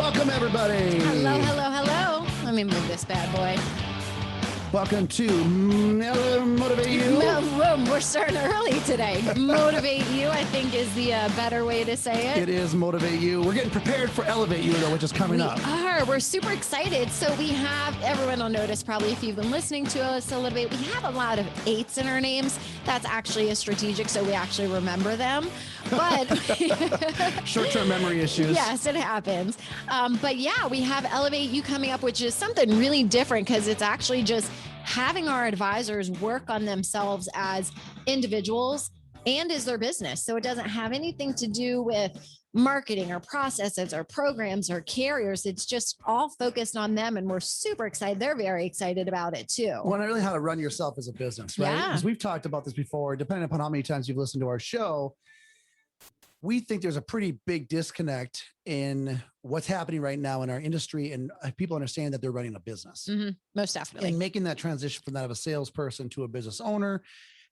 Welcome, everybody. Hello, hello, hello. Let me move this bad boy. Welcome to Motivate You. We're starting early today. Motivate You, I think, is the better way to say it. It is Motivate You. We're getting prepared for Elevate You, though, which is coming up. We're super excited. So we have, everyone will notice probably if you've been listening to us a little bit, we have a lot of 8s in our names. That's actually a strategic, so we actually remember them. But short-term memory issues. Yes, it happens. But yeah, we have Elevate You coming up, which is something really different because it's actually just having our advisors work on themselves as individuals and as their business. So it doesn't have anything to do with marketing or processes or programs or carriers. It's just all focused on them. And we're super excited. They're very excited about it too. Well, and really how to run yourself as a business, right? Yeah. Because we've talked about this before, depending upon how many times you've listened to our show. We think there's a pretty big disconnect in what's happening right now in our industry, and people understand that they're running a business. Mm-hmm. Most definitely. And making that transition from that of a salesperson to a business owner.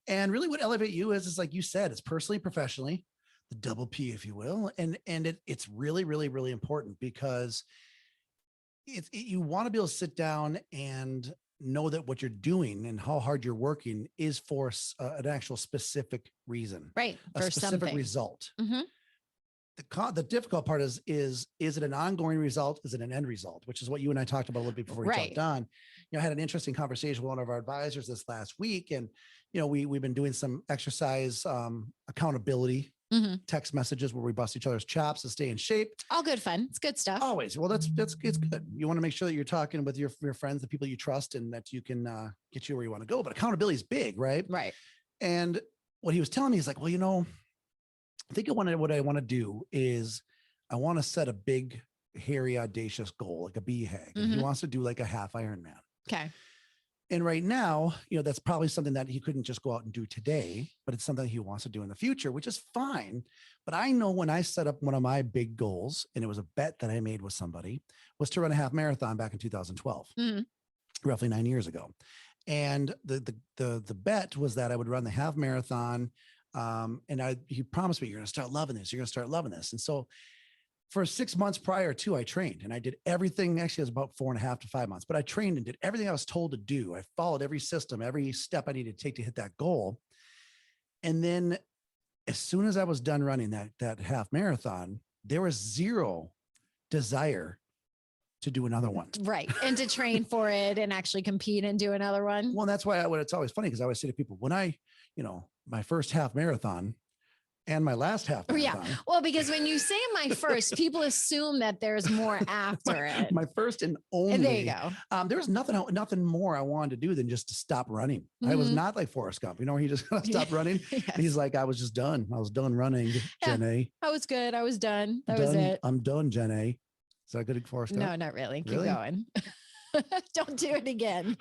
And really what Elevate You is like you said, it's personally, professionally, the double P, if you will. And it's really, really, really important because you want to be able to sit down and know that what you're doing and how hard you're working is for an actual specific reason, right? A for specific something. Result. Mm-hmm. The difficult part is it an ongoing result? Is it an end result? Which is what you and I talked about a little bit before we jumped on. I had an interesting conversation with one of our advisors this last week, and we've been doing some exercise accountability. Mm-hmm. Text messages where we bust each other's chops to stay in shape. All good fun. It's good stuff. Always. Well, it's good. You want to make sure that you're talking with your friends, the people you trust, and that you can get you where you want to go. But accountability is big, right? Right. And what he was telling me is like, well, I think what I want to do is I want to set a big, hairy, audacious goal, like a BHAG. Mm-hmm. He wants to do like a half Ironman. Okay. And right now, that's probably something that he couldn't just go out and do today, but it's something he wants to do in the future, which is fine. But I know when I set up one of my big goals, and it was a bet that I made with somebody, was to run a half marathon back in 2012, roughly 9 years ago. And the bet was that I would run the half marathon. And he promised me, you're going to start loving this. You're going to start loving this. And so for 6 months prior to, I trained and I did everything. Actually, it was about 4.5 to 5 months, but I trained and did everything I was told to do. I followed every system, every step I needed to take to hit that goal. And then as soon as I was done running that half marathon, there was zero desire to do another one. Right. And to train for it and actually compete and do another one. Well, that's why it's always funny because I always say to people, when my first half marathon and my last half marathon. Yeah. Well, because when you say my first, people assume that there's more after it. My first and only. And there you go. There was nothing more I wanted to do than just to stop running. Mm-hmm. I was not like Forrest Gump. He just stopped running. Yes. And he's like, I was just done. I was done running, Jen A. I was good. I was done. That was it. I'm done, Jen A. Is that good at Forrest Gump? No, not really. Keep going. Don't do it again.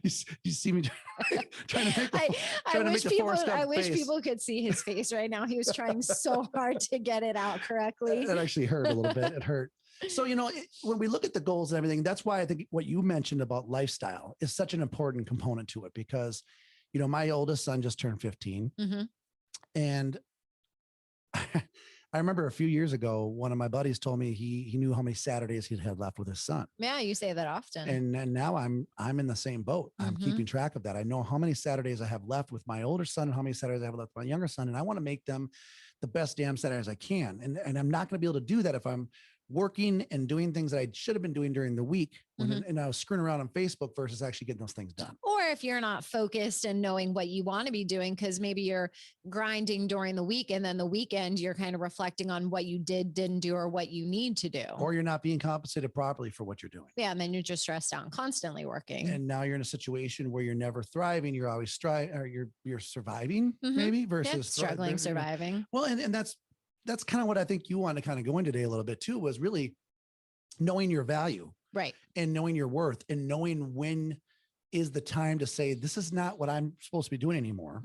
you see me trying to make I wish people could see his face right now. He was trying so hard to get it out correctly. It actually hurt a little bit. It hurt. So, when we look at the goals and everything, that's why I think what you mentioned about lifestyle is such an important component to it because, my oldest son just turned 15 and I remember a few years ago, one of my buddies told me he knew how many Saturdays he'd had left with his son. Yeah, you say that often. And now I'm in the same boat. I'm keeping track of that. I know how many Saturdays I have left with my older son and how many Saturdays I have left with my younger son. And I want to make them the best damn Saturdays I can. And I'm not going to be able to do that if I'm working and doing things that I should have been doing during the week and I was screwing around on Facebook versus actually getting those things done. Or if you're not focused and knowing what you want to be doing, because maybe you're grinding during the week and then the weekend, you're kind of reflecting on what you didn't do or what you need to do. Or you're not being compensated properly for what you're doing. Yeah. And then you're just stressed out and constantly working. And now you're in a situation where you're never thriving. You're always you're surviving maybe versus struggling, surviving. Well, and that's kind of what I think you want to kind of go in today a little bit too, was really knowing your value. Right. And knowing your worth and knowing when is the time to say, this is not what I'm supposed to be doing anymore.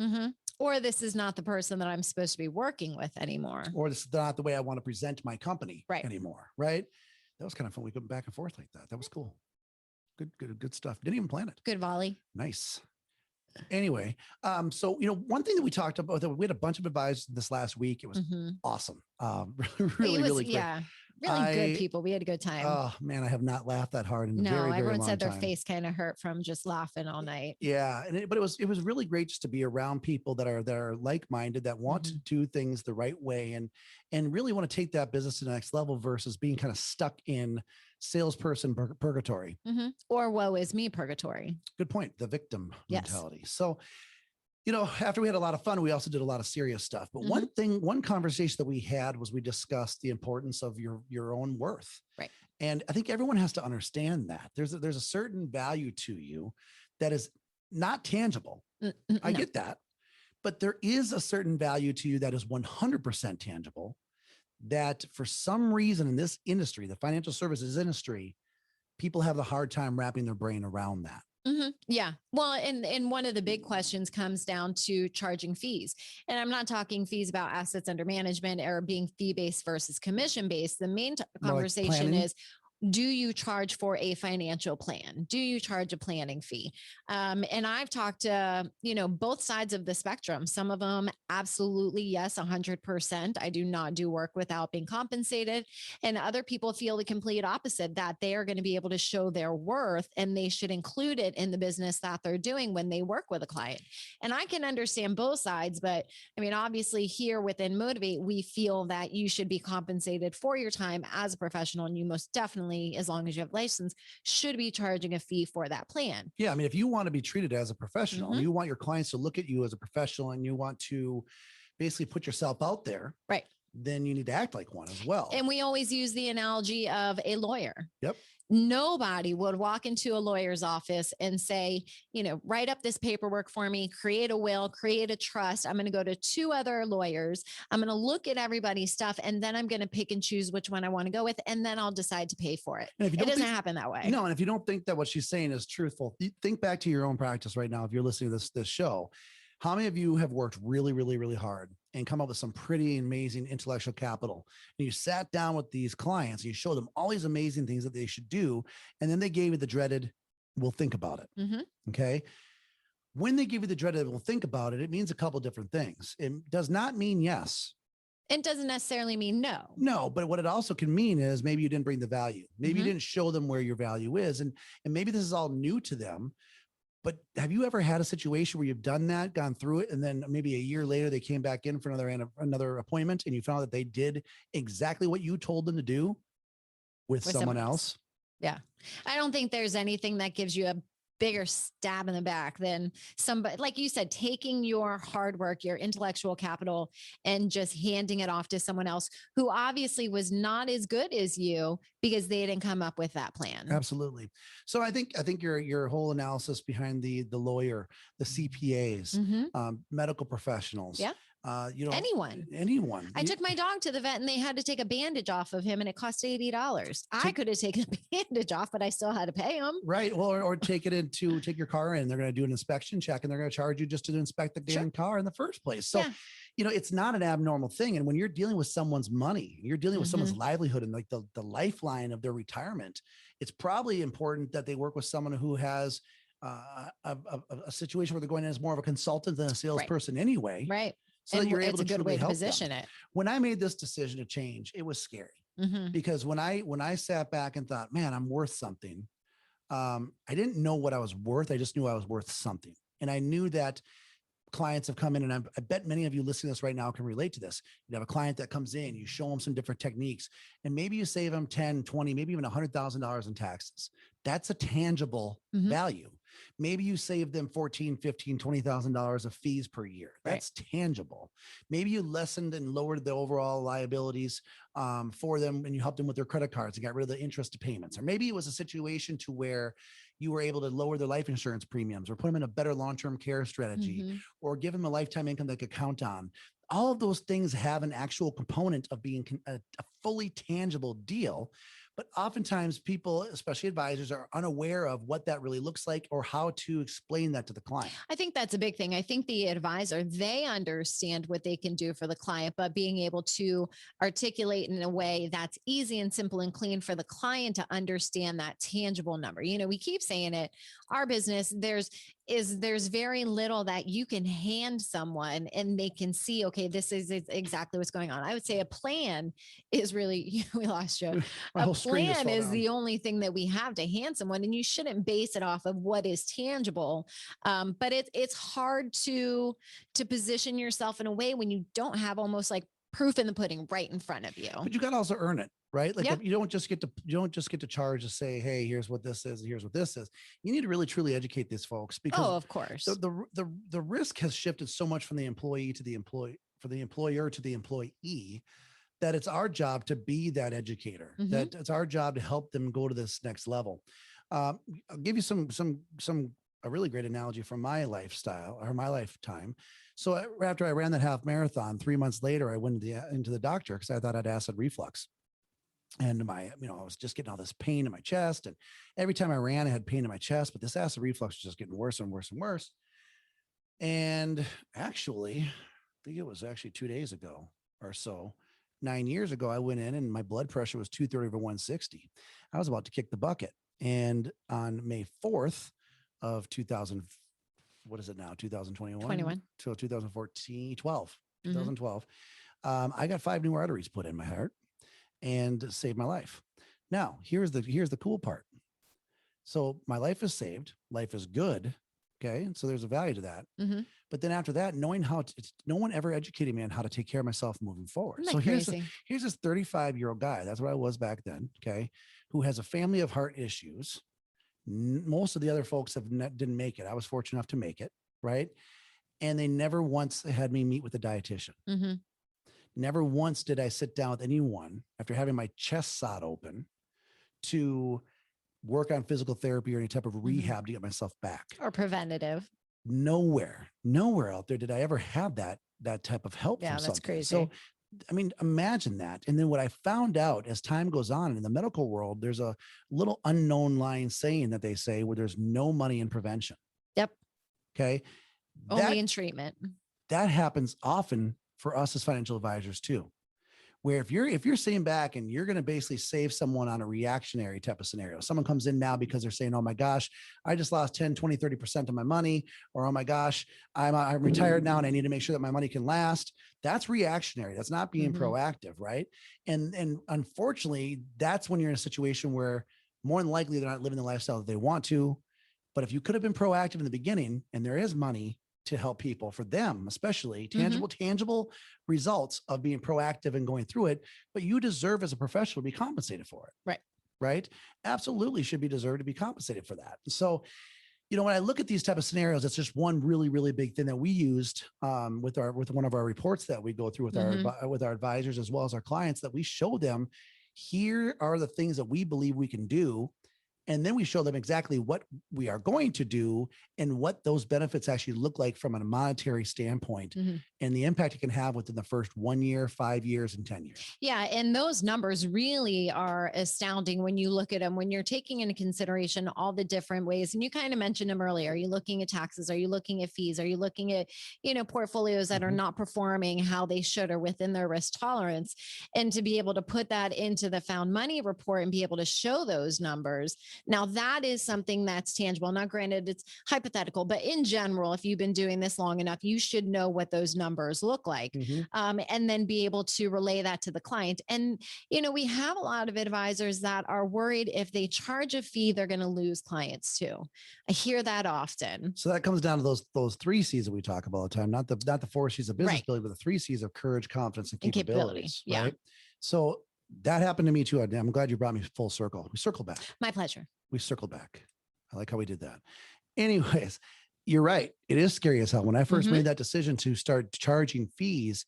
Or this is not the person that I'm supposed to be working with anymore. Or this is not the way I want to present my company anymore. Right. That was kind of fun. We go back and forth like that. That was cool. Good stuff. Didn't even plan it. Good volley. Nice. Anyway, so, one thing that we talked about, we had a bunch of advice this last week. It was awesome. Really great. Yeah. Really good people. We had a good time. Oh man, I have not laughed that hard in a No, very, very everyone long said their time. face kind of hurt from just laughing all night. Yeah, but it was really great just to be around people that are like-minded, that want to do things the right way, and really want to take that business to the next level versus being kind of stuck in salesperson purgatory. Or woe is me purgatory. Good point. The victim Yes. mentality. So, after we had a lot of fun, we also did a lot of serious stuff. But one conversation that we had was we discussed the importance of your own worth. Right. And I think everyone has to understand that there's a certain value to you that is not tangible. I get that. But there is a certain value to you that is 100% tangible, that for some reason in this industry, the financial services industry, people have the hard time wrapping their brain around that. Yeah. Well, and one of the big questions comes down to charging fees. And I'm not talking fees about assets under management or being fee-based versus commission-based. The main conversation is, do you charge for a financial plan? Do you charge a planning fee? And I've talked to, both sides of the spectrum. Some of them, absolutely, yes, 100%. I do not do work without being compensated. And other people feel the complete opposite, that they are going to be able to show their worth and they should include it in the business that they're doing when they work with a client. And I can understand both sides, but I mean, obviously here within Motivate, we feel that you should be compensated for your time as a professional, and you most definitely, as long as you have license, should be charging a fee for that plan. Yeah. I mean, if you want to be treated as a professional, and you want your clients to look at you as a professional, and you want to basically put yourself out there, right, then you need to act like one as well. And we always use the analogy of a lawyer. Yep. Nobody would walk into a lawyer's office and say, write up this paperwork for me, create a will, create a trust. I'm going to go to 2 other lawyers. I'm going to look at everybody's stuff, and then I'm going to pick and choose which one I want to go with. And then I'll decide to pay for it. It doesn't happen that way. No. And if you don't think that what she's saying is truthful, think back to your own practice right now. If you're listening to this show, how many of you have worked really, really, really hard and come up with some pretty amazing intellectual capital? And you sat down with these clients and you showed them all these amazing things that they should do. And then they gave you the dreaded, we'll think about it. Okay. When they give you the dreaded, we'll think about it, it means a couple of different things. It does not mean yes. It doesn't necessarily mean no. No, but what it also can mean is maybe you didn't bring the value. Maybe you didn't show them where your value is. And maybe this is all new to them. But have you ever had a situation where you've done that, gone through it, and then maybe a year later they came back in for another appointment, and you found that they did exactly what you told them to do with someone else? Yeah. I don't think there's anything that gives you a bigger stab in the back than somebody, like you said, taking your hard work, your intellectual capital, and just handing it off to someone else who obviously was not as good as you because they didn't come up with that plan. Absolutely. So I think your whole analysis behind the lawyer, the CPAs, medical professionals, yeah, anyone. I took my dog to the vet and they had to take a bandage off of him, and it cost $80. I could have taken the bandage off, but I still had to pay him. Right. Well, or take your car in. They're going to do an inspection check, and they're going to charge you just to inspect the damn car in the first place. So, it's not an abnormal thing. And when you're dealing with someone's money, you're dealing with someone's livelihood and like the lifeline of their retirement, it's probably important that they work with someone who has a situation where they're going in as more of a consultant than a salesperson anyway. Right. So that you're able to good way to position it. When I made this decision to change, it was scary because when I sat back and thought, man, I'm worth something. I didn't know what I was worth. I just knew I was worth something. And I knew that clients have come in, and I bet many of you listening to this right now can relate to this. You have a client that comes in, you show them some different techniques, and maybe you save them 10, 20, maybe even $100,000 in taxes. That's a tangible value. Maybe you save them $14,000, $15,000, $20,000 of fees per year. That's tangible. Maybe you lessened and lowered the overall liabilities for them, and you helped them with their credit cards and got rid of the interest payments. Or maybe it was a situation to where you were able to lower their life insurance premiums, or put them in a better long-term care strategy, or give them a lifetime income they could count on. All of those things have an actual component of being a fully tangible deal. But oftentimes people, especially advisors, are unaware of what that really looks like or how to explain that to the client. I think that's a big thing. I think the advisor, they understand what they can do for the client, but being able to articulate in a way that's easy and simple and clean for the client to understand that tangible number. We keep saying it, our business, is there's very little that you can hand someone and they can see, okay, this is exactly what's going on. I would say a plan is really, we lost you. My A whole screen just plan fell is down. the only thing that we have to hand someone, and you shouldn't base it off of what is tangible. But it's hard to position yourself in a way when you don't have almost like proof in the pudding right in front of you. But you got to also earn it, right? Like Yeah. you don't just get to charge to say, hey, here's what this is, here's what this is. You need to really truly educate these folks, because Oh, of course. the risk has shifted so much from the employee to the employee, for the employer to the employee, that it's our job to be that educator. Mhm. That it's our job to help them go to this next level. I'll give you a really great analogy from my lifestyle or my lifetime. So after I ran that half marathon, 3 months later, I went into the doctor because I thought I had acid reflux. And I was just getting all this pain in my chest. And every time I ran, I had pain in my chest, but this acid reflux was just getting worse and worse and worse. And actually, I think it was actually 2 days ago or so, 9 years ago, I went in and my blood pressure was 230/160. I was about to kick the bucket. And on May 4th of 2000, what is it now? 2021? 21. Till 2014, 12, Mhm. 2012. I got 5 new arteries put in my heart and saved my life. Now, here's the cool part. So my life is saved. Life is good. Okay. And so there's a value to that. Mhm. But then after that, knowing no one ever educated me on how to take care of myself moving forward. Isn't So that crazy? here's this 35-year-old guy. That's what I was back then. Okay. Who has a family of heart issues. Most of the other folks didn't make it. I was fortunate enough to make it. Right. And they never once had me meet with a dietitian. Mhm. Never once did I sit down with anyone after having my chest sawed open to work on physical therapy or any type of rehab to get myself back. Or preventative. Nowhere out there did I ever have that type of help. Yeah, from that's something. crazy. So, I mean, imagine that. And then what I found out as time goes on in the medical world, there's a little unknown line saying that they say where there's no money in prevention. Yep. Okay. Only in treatment. That happens often for us as financial advisors too. Where if you're sitting back and you're going to basically save someone on a reactionary type of scenario, someone comes in now because they're saying, oh my gosh, I just lost 10, 20, 30% of my money, or, oh my gosh, I'm retired now and I need to make sure that my money can last. That's reactionary. That's not being proactive. Right. And unfortunately, that's when you're in a situation where more than likely they're not living the lifestyle that they want to. But if you could have been proactive in the beginning and there is money to help people, for them, especially tangible results of being proactive and going through it, but you deserve as a professional to be compensated for it. Right. Absolutely should be deserved to be compensated for that. So, when I look at these type of scenarios, it's just one really, really big thing that we used with one of our reports that we go through with our advisors as well as our clients, that we show them, here are the things that we believe we can do. And then we show them exactly what we are going to do and what those benefits actually look like from a monetary standpoint and the impact it can have within the first 1 year, 5 years, and 10 years. Yeah. And those numbers really are astounding when you look at them, when you're taking into consideration all the different ways. And you kind of mentioned them earlier. Are you looking at taxes? Are you looking at fees? Are you looking at, portfolios that are not performing how they should or within their risk tolerance? And to be able to put that into the found money report and be able to show those numbers. Now, that is something that's tangible. Now, granted, it's hypothetical, but in general, if you've been doing this long enough, you should know what those numbers look like, and then be able to relay that to the client. And, we have a lot of advisors that are worried if they charge a fee, they're going to lose clients too. I hear that often. So that comes down to those 3 C's that we talk about all the time, not the 4 C's of business building, but the 3 C's of courage, confidence, and capabilities. Yeah. Right. So that happened to me too. I'm glad you brought me full circle. We circle back. My pleasure. We circled back. I like how we did that. Anyways, you're right. It is scary as hell. When I first made that decision to start charging fees,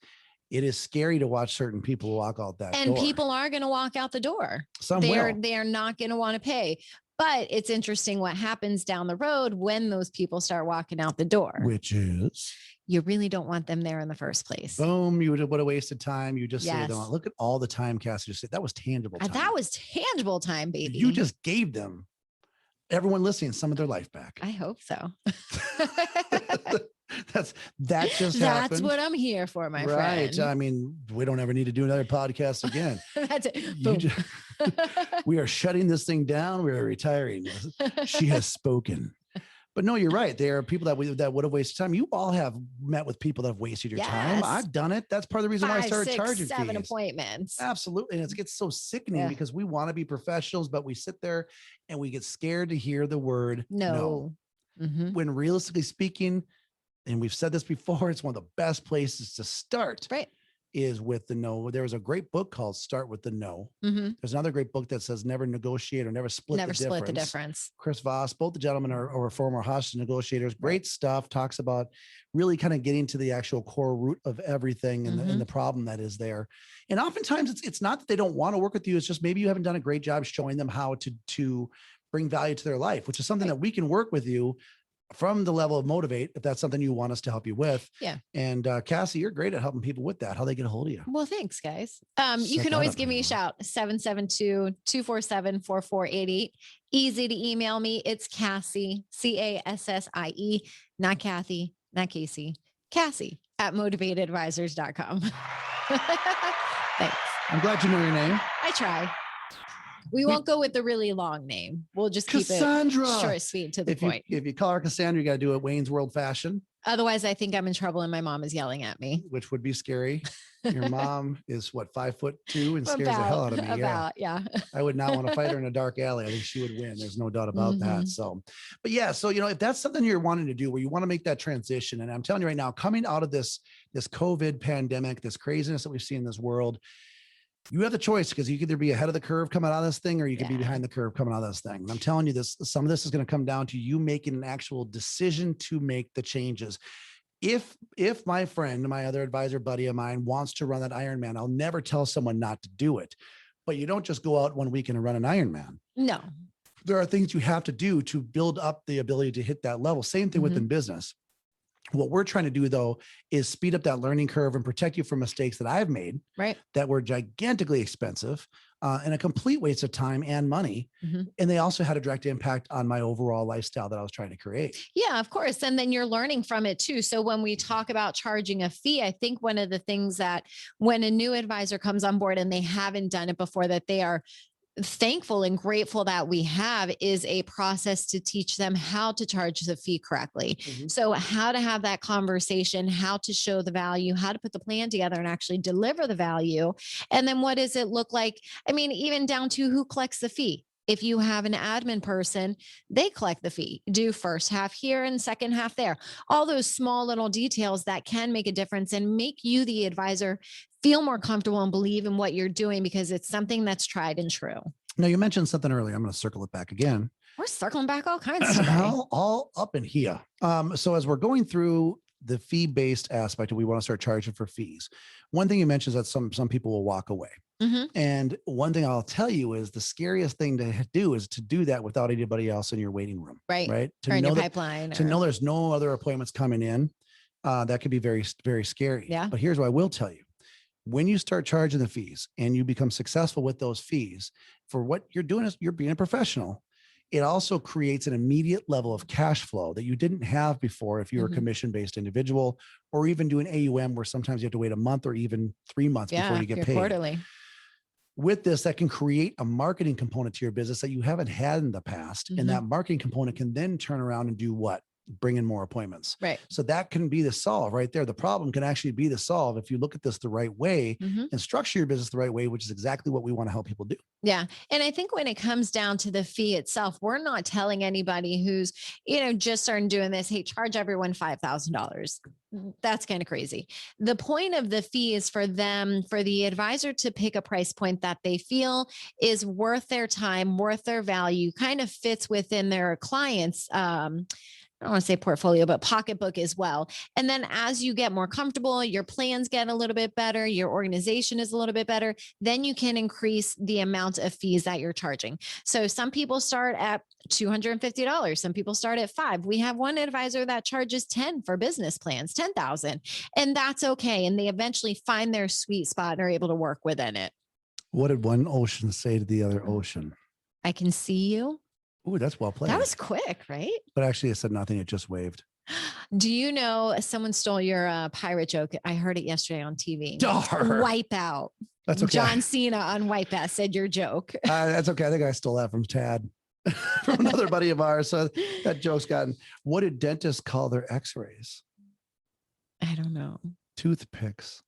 it is scary to watch certain people walk out that door. And people are going to walk out the door. They are not going to want to pay. But it's interesting what happens down the road when those people start walking out the door. Which is? You really don't want them there in the first place. Boom. You would have wasted time. You just say, look at all the time Cassie just said. That was tangible time. That was tangible time, baby. You just gave them, everyone listening, some of their life back. I hope so. That's what I'm here for, my friend. Right. I mean, we don't ever need to do another podcast again. That's it. Boom. We are shutting this thing down. We are retiring. She has spoken. But no, you're right. There are people that would have wasted time. You all have met with people that have wasted your time. Yes. I've done it. That's part of the reason why I 5, started 6, charging 7 fees. appointments. Absolutely. And it gets so sickening Yeah. because we want to be professionals, but we sit there and we get scared to hear the word no. Mm-hmm. When realistically speaking, and we've said this before, it's one of the best places to start. Right. Is with the no. There was a great book called Start with the No. Mm-hmm. There's another great book that says never negotiate or never split the difference. Chris Voss, both the gentlemen are former hostage negotiators. Great stuff. Talks about really kind of getting to the actual core root of everything and the problem that is there. And oftentimes it's not that they don't want to work with you. It's just maybe you haven't done a great job showing them how to bring value to their life, which is something that we can work with you from the level of Motivate, if that's something you want us to help you with. Yeah. And Cassie, you're great at helping people with that. How they get a hold of you? Well, thanks, guys. You can always give me a shout, 772-247-4488. Easy to email me. It's Cassie, Cassie, not Kathy, not Casey, Cassie at motivatedadvisors.com. Thanks. I'm glad you know your name. I try. We won't go with the really long name. We'll just keep Cassandra. it short, sweet, to the point. If you call her Cassandra, you got to do it Wayne's World fashion. Otherwise, I think I'm in trouble and my mom is yelling at me. Which would be scary. Your mom is what, 5'2" and scares the hell out of me. Yeah. I would not want to fight her in a dark alley. I think she would win. There's no doubt about that. So, but yeah, so, if that's something you're wanting to do where you want to make that transition, and I'm telling you right now, coming out of this COVID pandemic, this craziness that we've seen in this world, you have the choice because you could either be ahead of the curve coming out of this thing, or you could be behind the curve coming out of this thing. And I'm telling you this, some of this is going to come down to you making an actual decision to make the changes. If my friend, my other advisor buddy of mine wants to run that Ironman, I'll never tell someone not to do it, but you don't just go out one weekend and run an Ironman. No, there are things you have to do to build up the ability to hit that level. Same thing within business. What we're trying to do, though, is speed up that learning curve and protect you from mistakes that I've made that were gigantically expensive and a complete waste of time and money. And they also had a direct impact on my overall lifestyle that I was trying to create. Yeah, of course. And then you're learning from it too. So when we talk about charging a fee, I think one of the things that when a new advisor comes on board and they haven't done it before, that they are thankful and grateful that we have is a process to teach them how to charge the fee correctly. So how to have that conversation, how to show the value, how to put the plan together and actually deliver the value. And then what does it look like? I mean, even down to who collects the fee. If you have an admin person, they collect the fee, do first half here and second half there. All those small little details that can make a difference and make you, the advisor, feel more comfortable and believe in what you're doing because it's something that's tried and true. Now, you mentioned something earlier. I'm going to circle it back again. We're circling back all kinds of all up in here. So as we're going through the fee-based aspect, we want to start charging for fees. One thing you mentioned is that some people will walk away. And one thing I'll tell you is the scariest thing to do is to do that without anybody else in your waiting room. Right. To know your pipeline. To know there's no other appointments coming in. That could be very, very scary. Yeah. But here's what I will tell you. When you start charging the fees and you become successful with those fees for what you're doing is you're being a professional. It also creates an immediate level of cash flow that you didn't have before if you were a commission-based individual or even doing AUM where sometimes you have to wait a month or even 3 months before you get paid. Quarterly. With this, that can create a marketing component to your business that you haven't had in the past. And that marketing component can then turn around and do what? Bring in more appointments. Right. So that can be the solve right there. The problem can actually be the solve if you look at this the right way and structure your business the right way, which is exactly what we want to help people do. Yeah. And I think when it comes down to the fee itself, we're not telling anybody who's, just starting doing this, hey, charge everyone $5,000. That's kind of crazy. The point of the fee is for the advisor to pick a price point that they feel is worth their time, worth their value, kind of fits within their clients' I don't want to say portfolio, but pocketbook as well. And then as you get more comfortable, your plans get a little bit better, your organization is a little bit better, then you can increase the amount of fees that you're charging. So some people start at $250. Some people start at $5. We have one advisor that charges $10 for business plans, $10,000, and that's okay. And they eventually find their sweet spot and are able to work within it. What did one ocean say to the other ocean? I can see you. Ooh, that's well played. That was quick, right? But actually, it said nothing. It just waved. Do you know someone stole your pirate joke? I heard it yesterday on TV. Darn. Wipe out. That's okay. John Cena on Wipeout said your joke. That's okay. I think I stole that from Tad. from another buddy of ours. So that joke's gotten. What did dentists call their x-rays? I don't know. Toothpicks.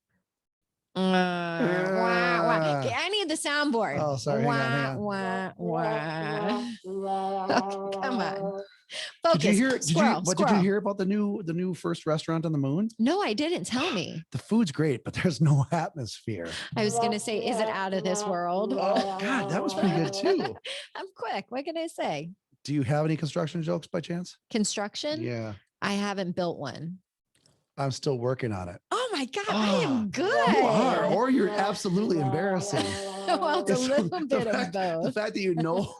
Wah, wah. Okay, I need the soundboard. Oh, sorry. Hang on. Wah, wah. Okay, come on. Focus. Did you hear? Squirrel, Did you hear about the new first restaurant on the moon? No, I didn't. Tell me. The food's great, but there's no atmosphere. I was gonna say, is it out of this world? Oh God, that was pretty good too. I'm quick. What can I say? Do you have any construction jokes by chance? Construction? Yeah. I haven't built one. I'm still working on it. Oh my God, I am good. You are, or you're absolutely embarrassing. Well, it's a little bit of both. The fact that you know.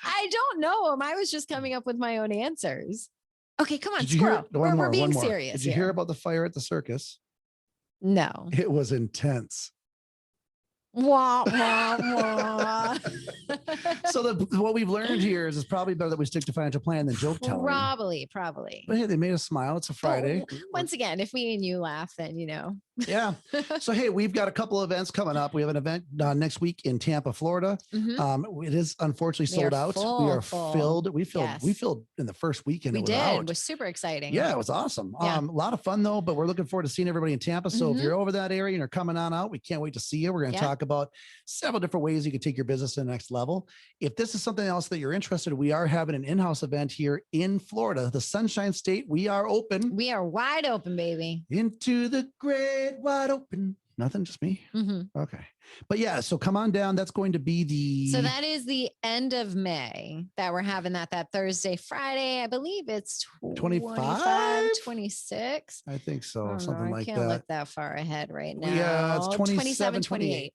I don't know them. I was just coming up with my own answers. Okay, come on, Did you hear, squirrel. We're being one more. serious. Did you hear about the fire at the circus? No. It was intense. Wah, wah, wah. So what we've learned here is it's probably better that we stick to financial plan than joke telling. Probably. But hey, they made us smile. It's a Friday. Once again, if me and you laugh, then you know. Yeah. So hey, we've got a couple of events coming up. We have an event next week in Tampa, Florida. It is unfortunately sold out. We are filled. We filled in the first weekend. We did. It was super exciting. Yeah, it was awesome. Yeah. A lot of fun though, but we're looking forward to seeing everybody in Tampa. So if you're over that area and are coming on out, we can't wait to see you. We're going to talk about several different ways you can take your business to the next level. If this is something else that you're interested in, we are having an in-house event here in Florida, the Sunshine State. We are open. We are wide open, baby. Into the great wide open. Nothing, just me. Okay. But yeah, so come on down. That's going to be so that is the end of May that we're having that Thursday, Friday. I believe it's 25, 26. I think so. Oh, Something no, like I that. can't look that far ahead right now. Yeah, it's 27, 28.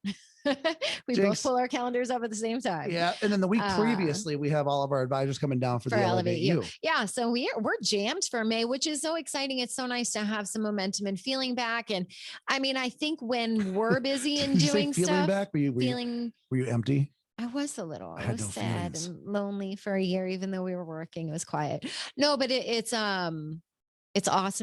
We both pull our calendars up at the same time. Yeah. And then the week previously, we have all of our advisors coming down for the Elevate You. Yeah. So we're jammed for May, which is so exciting. It's so nice to have some momentum and feeling back. And I mean, I think when we're busy and doing stuff, back, were you empty? I was a little. I was no sad feelings. and lonely for a year, even though we were working. It was quiet. No, but it's awesome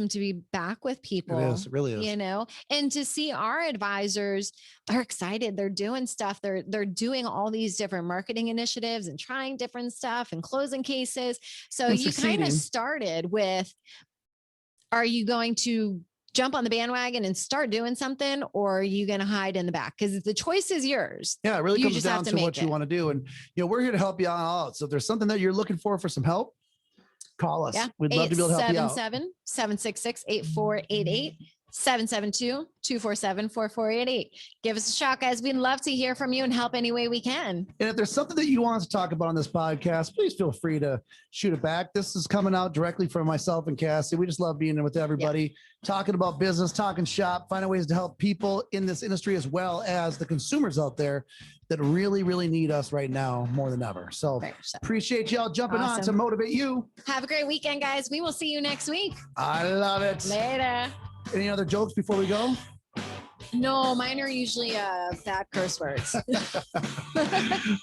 to be back with people. It is. It really is. You know, and to see our advisors are excited. They're doing stuff. They're doing all these different marketing initiatives and trying different stuff and closing cases. So you kind of started with, are you going to jump on the bandwagon and start doing something, or are you going to hide in the back? Because the choice is yours. Yeah, it really comes down to what you want to do. And, we're here to help you out. So if there's something that you're looking for some help, call us. Yeah. We'd love to be able to help you out. 777-766-8488. 772-247-4488. Give us a shout, guys. We'd love to hear from you and help any way we can. And if there's something that you want us to talk about on this podcast, please feel free to shoot it back. This is coming out directly from myself and Cassie. We just love being with everybody, talking about business, talking shop, finding ways to help people in this industry, as well as the consumers out there that really, really need us right now more than ever. So appreciate y'all jumping on to Motivate You. Have a great weekend, guys. We will see you next week. I love it. Later. Any other jokes before we go? No, mine are usually bad curse words. All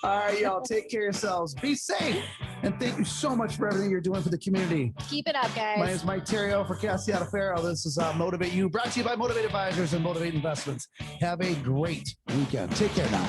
right, y'all. Take care of yourselves. Be safe. And thank you so much for everything you're doing for the community. Keep it up, guys. My name is Mike Terrio for Cassie Adafaro. This is Motivate You, brought to you by Motivate Advisors and Motivate Investments. Have a great weekend. Take care now.